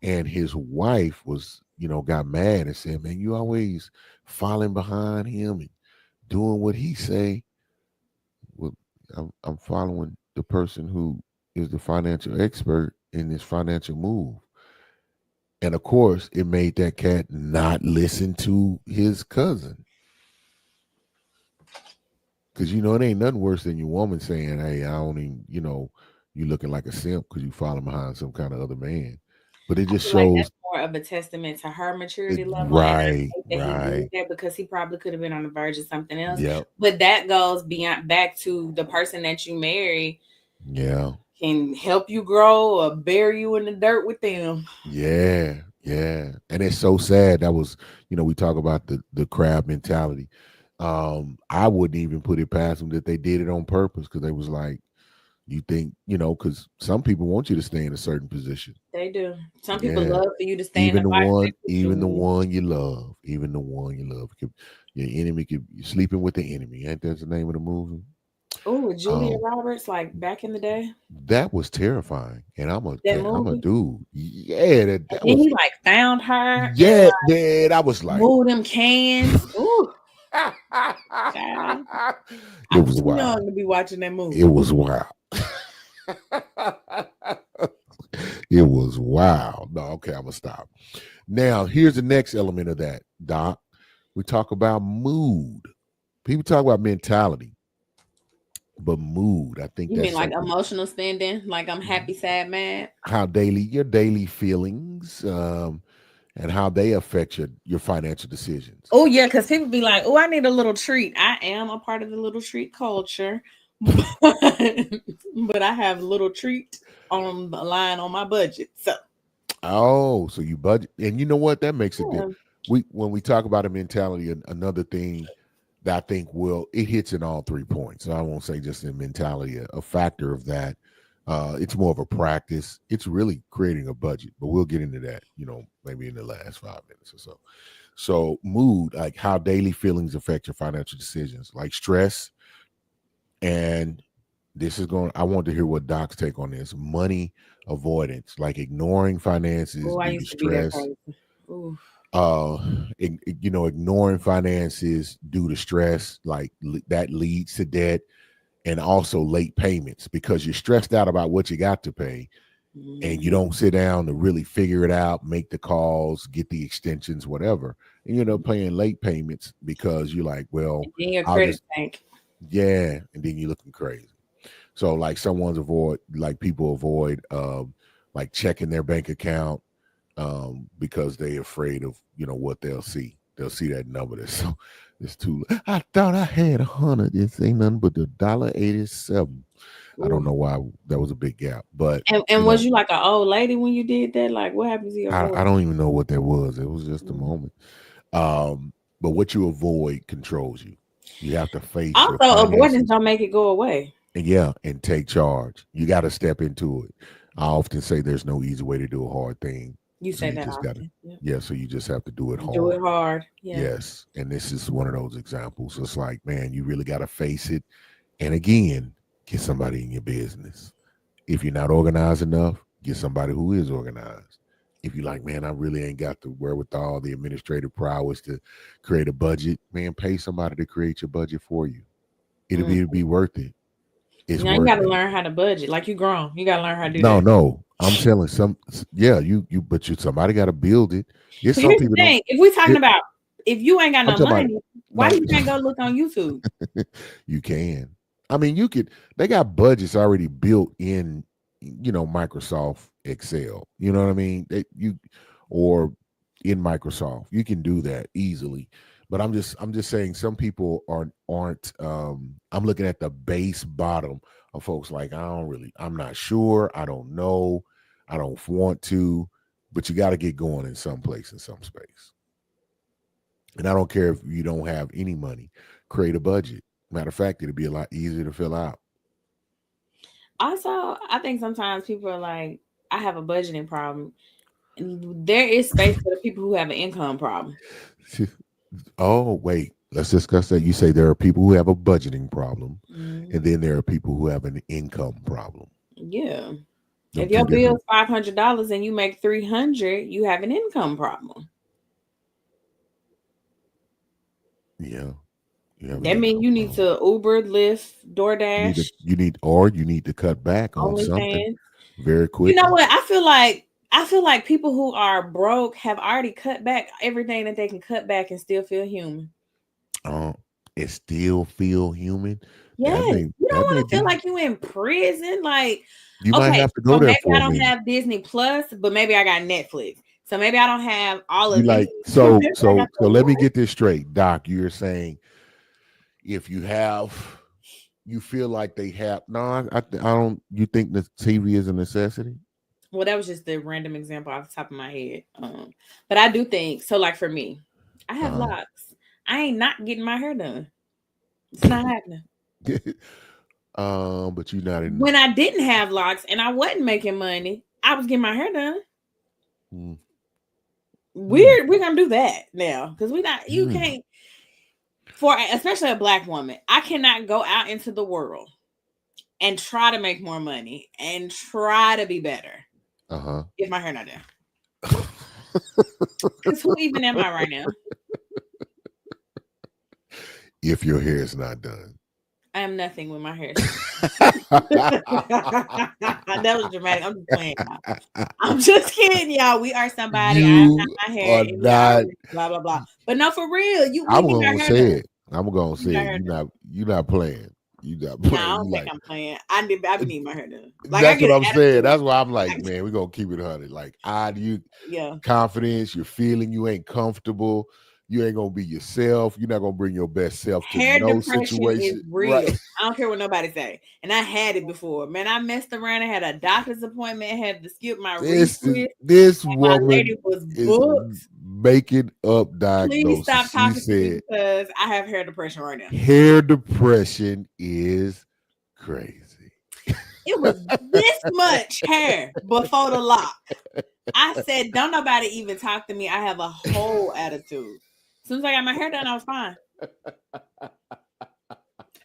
And his wife was, got mad and said, man, you always falling behind him and doing what he say. Well, I'm following the person who is the financial expert in this financial move. And of course, it made that cat not listen to his cousin. Because it ain't nothing worse than your woman saying, "Hey, I don't even," you looking like a simp because you falling behind some kind of other man. But it I just feel like shows, that's more of a testament to her maturity level, and I right, hate that he did right, that because he probably could have been on the verge of something else. yep, But that goes beyond back to the person that you marry yeah, can help you grow or bury you in the dirt with them. yeah, yeah. And it's so sad. That was, we talk about the crab mentality. I wouldn't even put it past them that they did it on purpose because they was like, you think, because some people want you to stay in a certain position. They do. Some people Yeah. love for you to stay in the box they put you Even the in. one you love, even the one you love. Your enemy could you're sleeping with the enemy. Ain't that the name of the movie? Oh, Julia Um, Roberts, like back in the day, that was terrifying. And that I'm a movie. dude. Yeah, And that then was he like found her and yeah, like man. I was like moved them cans. Ooh, child. I it was was too wild. young to be watching that It movie. was wild. It was wild. No, okay, I'm gonna stop. Now, here's the next element of that, Doc. We talk about mood. People talk about mentality, but mood, I think You mean that's like something. emotional spending? Like I'm happy, sad, mad? How your daily feelings, and how they affect your financial decisions. Oh yeah, because people be like, "Oh, I need a little treat." I am a part of the little treat culture, but I have little treat on the line on my budget. So Oh, so you budget, and you know what? That makes it. yeah, We when we talk about a mentality, another thing that I think it hits in all 3 points. So I won't say just in mentality, a factor of that. It's more of a practice. It's really creating a budget, but we'll get into that. Maybe in the last 5 minutes or so. So mood, like how daily feelings affect your financial decisions, like stress, and this is going. I want to hear what Doc's take on this. Money avoidance, like ignoring finances oh, I due to used to be that stress. person. Ooh. Ignoring finances due to stress, like that leads to debt, and also late payments because you're stressed out about what you got to pay, and you Mhm. don't sit down to really figure it out, make the calls, get the extensions, whatever, and you end up paying late payments because you're like, well, And then your I'll credit just, bank. yeah, and then you're looking crazy. So like people avoid like checking their bank account because they're afraid of what they'll see. They'll see that number. That's so it's too. I thought I had 100. This ain't nothing but $1.87. I don't Ooh. know why that was a big gap, but And was you like an old lady when you did that? Like, what happens to your I voice? don't even know what that was. It was just a Mm. moment. But what you avoid controls you. You have to face your Also, avoidance finances. don't make it go away. And yeah, and take charge. You got to step into it. I often say there's no easy way to do a hard thing. You So say you that just got to, often. Yep. yeah, so you just have to do it Do it hard. hard. Yeah. Yes. And this is one of those examples. It's like, man, you really got to face it. And again, get somebody in your business. If you're not organized enough, get somebody who is organized. If you're like, man, I really ain't got the wherewithal, the administrative prowess to create a budget, man, pay somebody to create your budget for you. Mm. It'll be worth it. It's Now you worth got to it. learn how to budget. Like you grown, you got to learn how to do No, that. no. I'm telling yeah, but somebody got to build it. It's But some here's the people don't. thing: if we talking It, about if you ain't got I'm no talking about money, why no. you can't go look on YouTube? You can. I mean, you could. They got budgets already built in. Microsoft Excel. You know what I mean? Or in Microsoft, you can do that easily. But I'm just saying some people aren't. I'm looking at the base bottom of folks like I'm not sure. I don't know. I don't want to. But you got to get going in some place in some space. And I don't care if you don't have any money. Create a budget. Matter of fact, it'd be a lot easier to fill out. Also, I think sometimes people are like, I have a budgeting problem. And there is space for the people who have an income problem. Oh, wait. Let's discuss that. You say there are people who have a budgeting problem, Mm, and then there are people who have an income problem. yeah. Them If your two bill's different. $500 and you make 300, you have an income problem. Yeah, you have an That means income you need problem. to Uber, Lyft, DoorDash, You need to cut back on something OnlyFans. very You know quickly. what? I feel like people who are broke have already cut back everything that they can cut back and still feel human. Uh, it still feel human. Yes, you don't That want may to feel be. like you in prison. Like, You might okay, have to go so there maybe for I a don't minute. have Disney Plus, but maybe I got Netflix. So maybe I don't have all You of these. like But so maybe I got so the so. Let me what? get this straight, Doc. You're saying if you feel like they have no, I don't. You think the TV is a necessity? Well, that was just the random example off the top of my head. But I do think so. Like for me, I have Uh-huh. locks. I ain't not getting my hair done. It's not happening. But you're not in. When I didn't have locks and I wasn't making money, I was getting my hair done. Mm, mm, We're gonna do that now because we not. You mm. can't for especially a black woman. I cannot go out into the world and try to make more money and try to be better Uh if my hair not done. huh. Because who even am I right now? If your hair is not done. I am nothing with my hair. That was dramatic. I'm just playing, y'all. I'm just kidding, y'all. We are somebody. I am not You my hair, are and we are not. blah blah blah. But no, for real, we I'm need our gonna hair say done. it. I'm gonna We need say our it. hair done. You're not playing. You not No, I playing. don't You think like I'm playing. I need my hair done. Like I that's get what an I'm saying. attitude. That's why I'm like, I, man, we're gonna keep it 100. Like you yeah, confidence, you're feeling you ain't comfortable, you ain't gonna be yourself, you're not gonna bring your best self to hair no depression is situation. Right. real. I don't care what nobody say. And I had it before. Man, I messed around. I had a doctor's appointment. Had to skip my retwist. This And my woman lady was is booked. making up Please diagnosis. stop She talking to me said because I have hair depression right now. hair depression is crazy. It was this much hair before the lock. I said, don't nobody even talk to me. I have a whole attitude. As soon as I got my hair done, I was fine.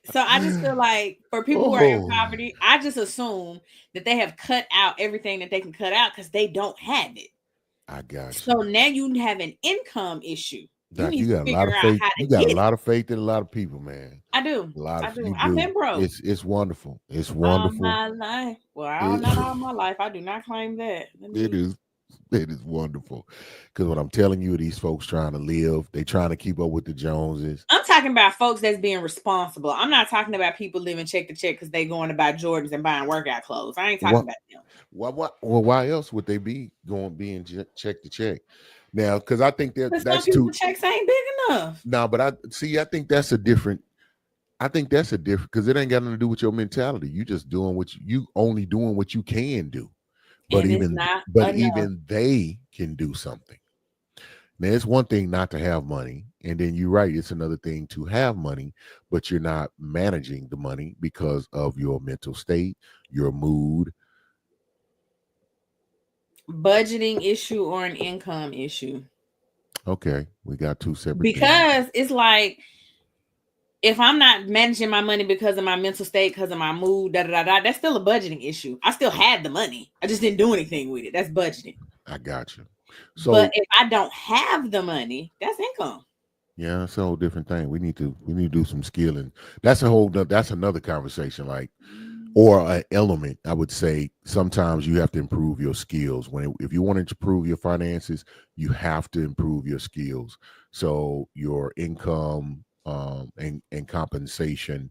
So I just feel like for people who are in Oh, poverty, I just assume that they have cut out everything that they can cut out because they don't have it. I got So you. now you have an income issue. You Doc, need you to got a lot figure of out faith. how to You got get a it. lot of faith in a lot of people, man. I do. A lot I of do. you I've do. been broke It's wonderful. It's all wonderful. my life. Well, It, not all my life. I do not claim that. Let it me. is it is wonderful. Because what I'm telling you, these folks trying to live, they trying to keep up with the Joneses. I'm talking about folks that's being responsible. I'm not talking about people living check to check because they going to buy Jordans and buying workout clothes. I ain't talking What about them. why else would they be going being check to check? Now, because I think that Because some that's people too checks ain't big enough. now, but I think that's a different because it ain't got nothing to do with your mentality. You just doing you only doing what you can do. But And it's even not but enough. even they can do something. Now it's one thing not to have money, and then you're right, it's another thing to have money, but you're not managing the money because of your mental state, your mood. Budgeting issue or an income issue. Okay, we got two separate things. Because it's like if I'm not managing my money because of my mental state, because of my mood, that's still a budgeting issue. I still had the money. I just didn't do anything with it. That's budgeting. I got you. But So if I don't have the money, that's income. yeah, it's a whole different thing. We need to do some skilling. That's another conversation. Like or an element, I would say sometimes you have to improve your skills if you want to improve your finances, you have to improve your skills, so your income and compensation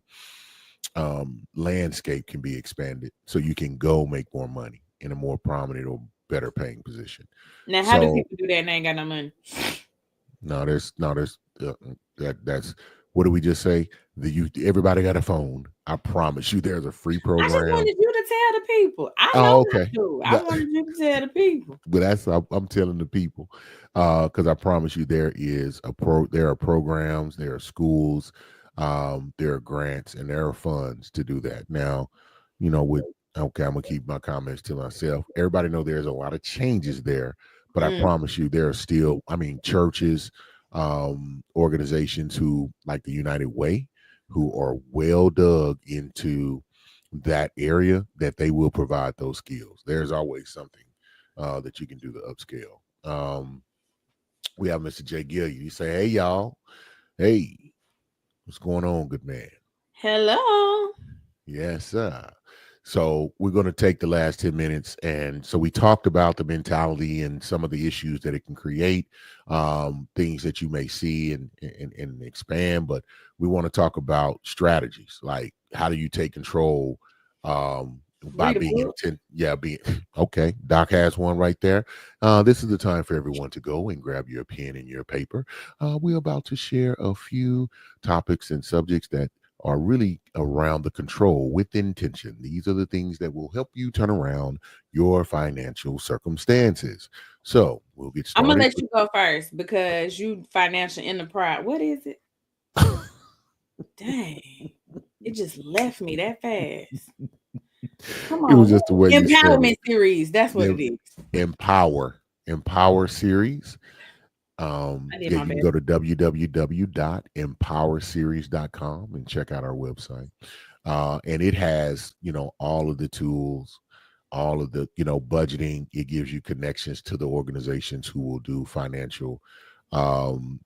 landscape can be expanded so you can go make more money in a more prominent or better paying position. Now, how do So people do that and they ain't got no money? no, there's that's what do we just say? Everybody got a phone. I promise you, there's a free I just program. wanted you to tell the people. I know Oh, what okay. I do. I But wanted you to tell the people. that's I'm telling the people, because I promise you, there are programs, there are schools, there are grants, and there are funds to do that. Now, with okay, I'm gonna keep my comments to myself. Everybody know there's a lot of changes there, but I Mm. promise you, there are still, I mean, churches, organizations who like the United Way, who are well dug into that area that they will provide those skills. There's always something that you can do to upscale. We have Mr. Jay Gilliard. You say, hey, y'all. Hey, what's going on, good man? Hello. Yes, sir. So we're going to take the last 10 minutes. And so we talked about the mentality and some of the issues that it can create, things that you may see and expand. But we want to talk about strategies, like how do you take control by Read a being book. intent. Yeah, being okay. Doc has one right there. This is the time for everyone to go and grab your pen and your paper. We're about to share a few topics and subjects that are really around the control with intention. These are the things that will help you turn around your financial circumstances. So we'll get I'm gonna started let with you go first because you financial enterprise. What is it? Dang. It just left me that fast. Come it was on. just the way you said it. Empowerment series. That's what The it is. Empower series. I did Yeah, my you can best. go to www.empowerseries.com and check out our website. And it has, all of the tools, all of the, budgeting. It gives you connections to the organizations who will do financial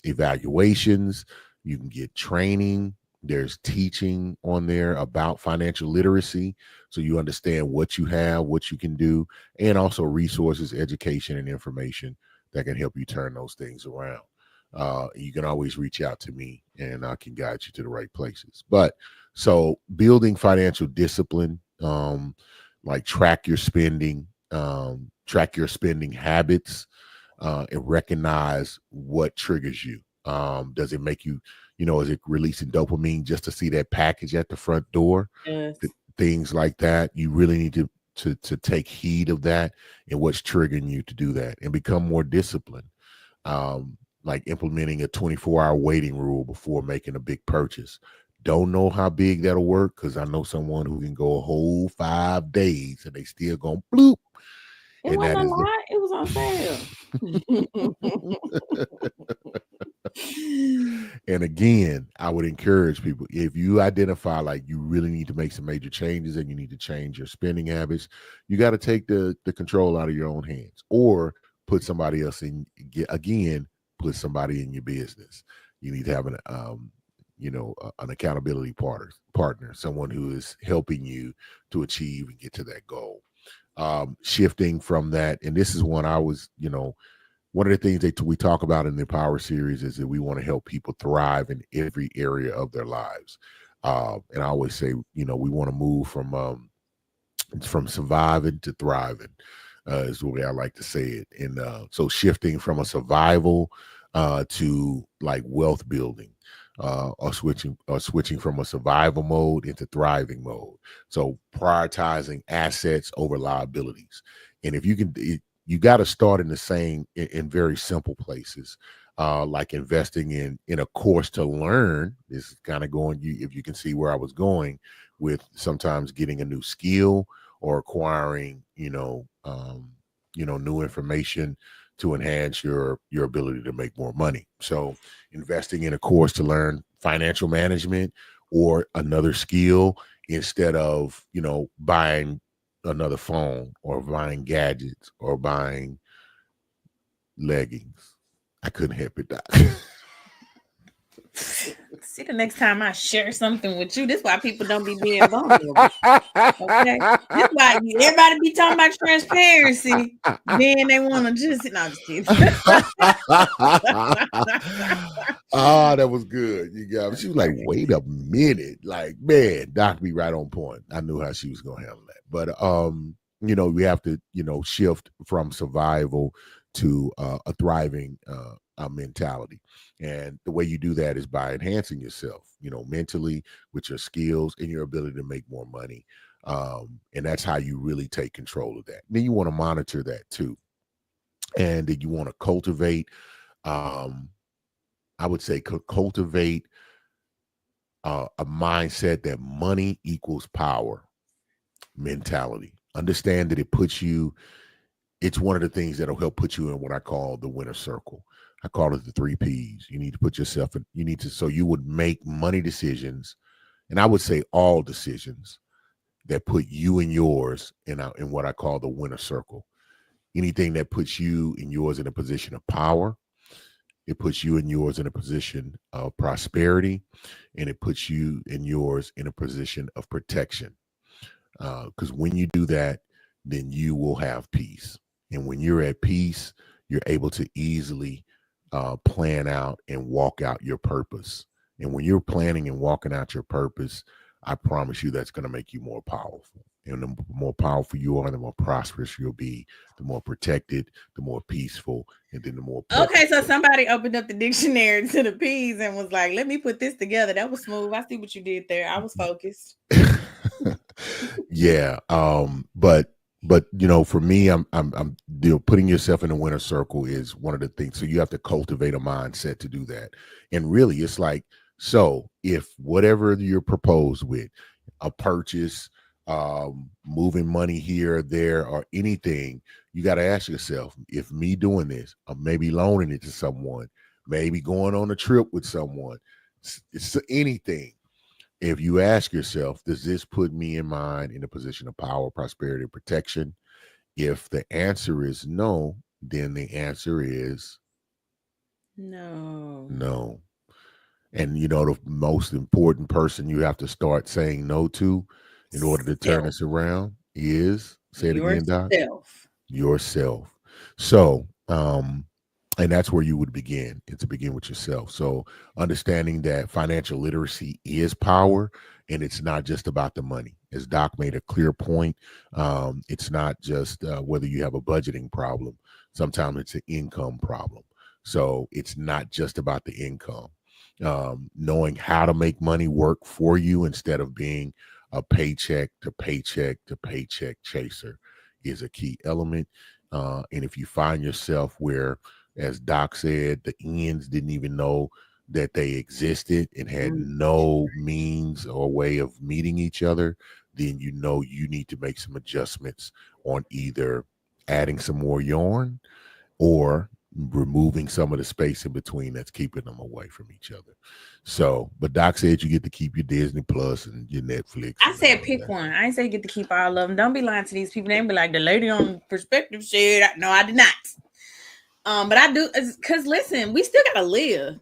evaluations. You can get training. There's teaching on there about financial literacy. So you understand what you have, what you can do, and also resources, education, and information that can help you turn those things around. You can always reach out to me and I can guide you to the right places. But so building financial discipline, like track your spending habits, and recognize what triggers you. Does it make you, is it releasing dopamine just to see that package at the front door? Yes. Things like that. You really need to take heed of that and what's triggering you to do that and become more disciplined. Like implementing a 24-hour waiting rule before making a big purchase. Don't know how big that'll work because I know someone who can go a whole 5 days and they still going bloop. It And wasn't that a is the lot. It was on sale. and again, I would encourage people, if you identify like you really need to make some major changes and you need to change your spending habits, you got to take the control out of your own hands or put somebody else in, again, put somebody in your business. You need to have an accountability partner, someone who is helping you to achieve and get to that goal. Shifting from that, and this is one I was, one of the things that we talk about in the Power Series is that we want to help people thrive in every area of their lives. And I always say, we want to move from surviving to thriving, is the way I like to say it. And so shifting from a survival to like wealth building, or switching from a survival mode into thriving mode. So prioritizing assets over liabilities. And if you can, you got to start in the same in very simple places. Like investing in a course to learn. This is kind of going, if you can see where I was going with sometimes getting a new skill or acquiring, new information to enhance your ability to make more money. So investing in a course to learn financial management or another skill instead of, buying another phone or buying gadgets or buying leggings. I couldn't help it, Doc. See, the next time I share something with you, this is why people don't be being vulnerable. Okay, this is why everybody be talking about transparency. Then they want to just no, I'm just kidding. That was good. You got. She was like, "Wait a minute!" Like, man, Doc be right on point. I knew how she was gonna handle that. But we have to, shift from survival to a thriving mentality. And the way you do that is by enhancing yourself, mentally with your skills and your ability to make more money. And that's how you really take control of that. Then you want to monitor that too. And then you want to cultivate, I would say, cultivate a mindset that money equals power mentality. Understand that it's one of the things that'll help put you in what I call the winner circle. I call it the 3 Ps. You need to put yourself in, so you would make money decisions. And I would say all decisions that put you and yours in what I call the winner circle. Anything that puts you and yours in a position of power, it puts you and yours in a position of prosperity, and it puts you and yours in a position of protection. Because when you do that, then you will have peace. And when you're at peace, you're able to easily plan out and walk out your purpose. And when you're planning and walking out your purpose, I promise you that's going to make you more powerful. And the more powerful you are, the more prosperous you'll be, the more protected, the more peaceful, and then the more Okay, so purposeful. somebody opened up the dictionary to the P's and was like, "Let me put this together." That was smooth. I see what you did there. I was focused. Yeah. But for me, I'm putting yourself in a winner circle is one of the things. So you have to cultivate a mindset to do that. And really, it's like, so if whatever you're proposed with, a purchase, moving money here or there, or anything, you got to ask yourself, if me doing this, or maybe loaning it to someone, maybe going on a trip with someone, it's anything. If you ask yourself, does this put me in mind in a position of power, prosperity, and protection? If the answer is no, then the answer is No. no. And the most important person you have to start saying no to in order to turn Self. this around is, say it again, Doc, Yourself. yourself. So, and that's where you would begin. It's to begin with yourself. So understanding that financial literacy is power, and it's not just about the money. As Doc made a clear point, it's not just whether you have a budgeting problem. Sometimes it's an income problem. So it's not just about the income. Knowing how to make money work for you instead of being a paycheck to paycheck to paycheck chaser is a key element. And if you find yourself where, as Doc said, the ends didn't even know that they existed and had no means or way of meeting each other, then you need to make some adjustments on either adding some more yarn or removing some of the space in between that's keeping them away from each other. So, but Doc said you get to keep your Disney Plus and your Netflix I and said all of pick that. one. I ain't say you get to keep all of them. Don't be lying to these people. They ain't be like the lady on perspective said. No, I did not. But I do, because listen, we still gotta live.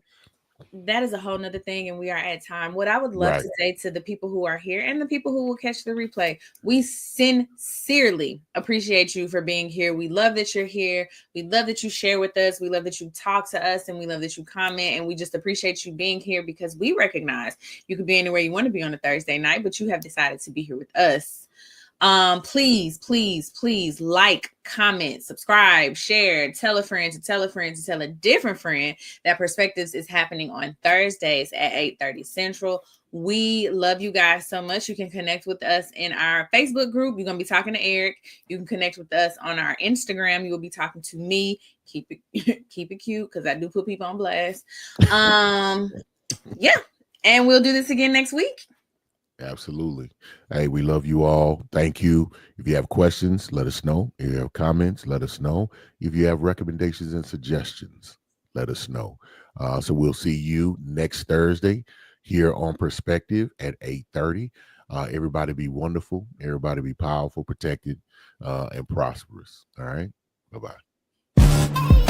That is a whole nother thing, and we are at time. What I would love Right. to say to the people who are here and the people who will catch the replay, we sincerely appreciate you for being here. We love that you're here. We love that you share with us. We love that you talk to us, and we love that you comment. And we just appreciate you being here because we recognize you could be anywhere you want to be on a Thursday night, but you have decided to be here with us. Please like, comment, subscribe, share, tell a friend to tell a friend to tell a different friend that Perspectives is happening on Thursdays at 8:30 Central. We love you guys so much. You can connect with us in our Facebook group. You're gonna be talking to Eric. You can connect with us on our Instagram. You will be talking to me. Keep it keep it cute because I do put people on blast. Yeah, and we'll do this again next week. Absolutely. Hey, we love you all. Thank you. If you have questions, let us know. If you have comments, let us know. If you have recommendations and suggestions, let us know. So we'll see you next Thursday here on Perspective at 8:30. Everybody be wonderful. Everybody be powerful, protected, and prosperous. All right. Bye-bye.